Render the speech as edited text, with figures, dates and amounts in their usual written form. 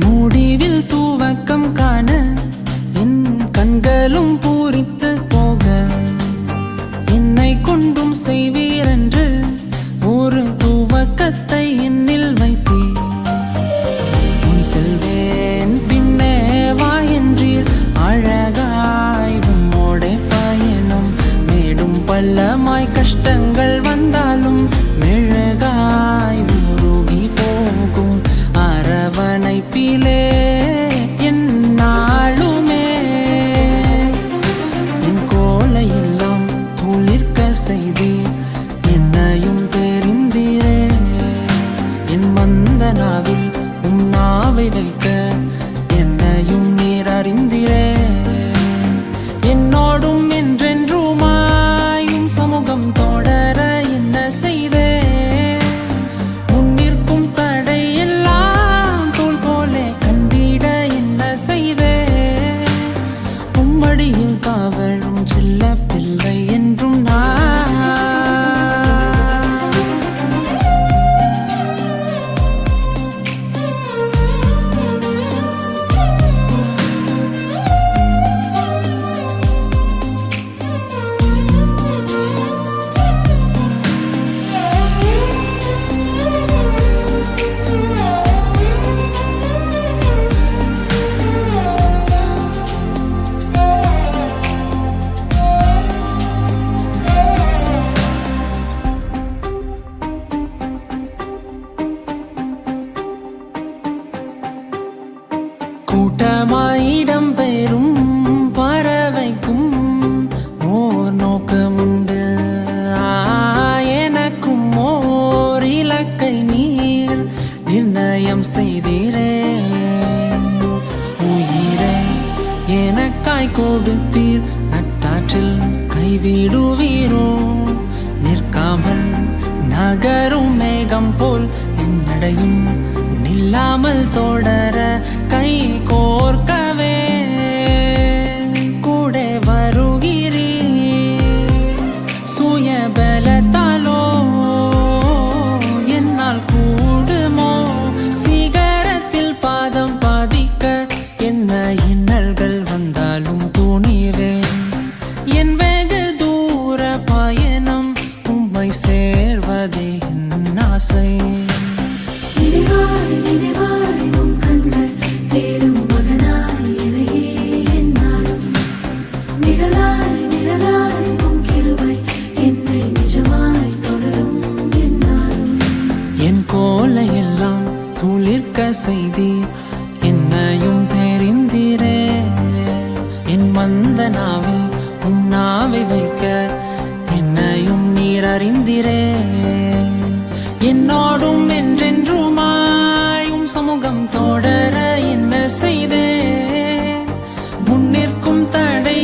முடிவில் தூவக்கம் காண என் கண்களும் பூரித்து போக என்னை கொண்டும் செய்வீரென்று ஒரு தூவக்கத்தை என்னில் வைத்தீர். உன் செல்வேன் பின்னே வா என்றீர். அழகாய் உம்மோடே பயணம் மேடும் பள்ளமாய் கஷ்டங்கள் வந்தாலும் மெழுகாய் உருகி போகும் அரவணைப்பிலே என் நாளுமே. என் கோலையெல்லாம் துளிர்க்க செய்தீர். என்னையும் தெரிந்தீரே. என் மந்த நாவில் உம் நாவை வைக்க என்னையும் நீர் அறிந்தீரே. என்னோடும் என்றென்றுமாயும் சமூகம் தொடர என்ன செய்தே. முன்னிற்கும் தடையெல்லாம் தோல் போலே கண்டிட என்ன செய்தே. உம்மடியில் காவலும் செல்ல பிள்ளை என்றும் நான். கூட்டமாயிடம் பெறும் பறவைக்கும் ஓர் நோக்கமுண்டு. எனக்கும் ஓர் இலக்கை நீர் நிர்ணயம் செய்தீரே. உயிரை எனக்காய் கொடுத்தீர். நட்டாற்றில் கைவிடுவீரோ. நிற்காமல் நகரும் மேகம் போல் என்னடையும் நில்லாமல் தொடர கை கோர்க்கவே கூட வருகிறீர். சுய பலத்தாலோ என்னால் கூடுமோ. சிகரத்தில் பாதம் பாதிக்க என்ன இன்னல்கள் வந்தாலும் துணிவேன். என் வெகு தூர பயணம் உம்மை சேர்வதே என் ஆசை. என் கோலையெல்லாம் துளிர்க்க செய்தீர். என்னையும் தெரிந்தீரே. என் மந்த நாவில் உம் நாவை வைக்க என்னையும் நீர் அறிந்தீரே. என்னோடும் என்றென்றுமாயும் சமூகம் தொடர என்ன செய்தேன். முன்னிற்கும் தடை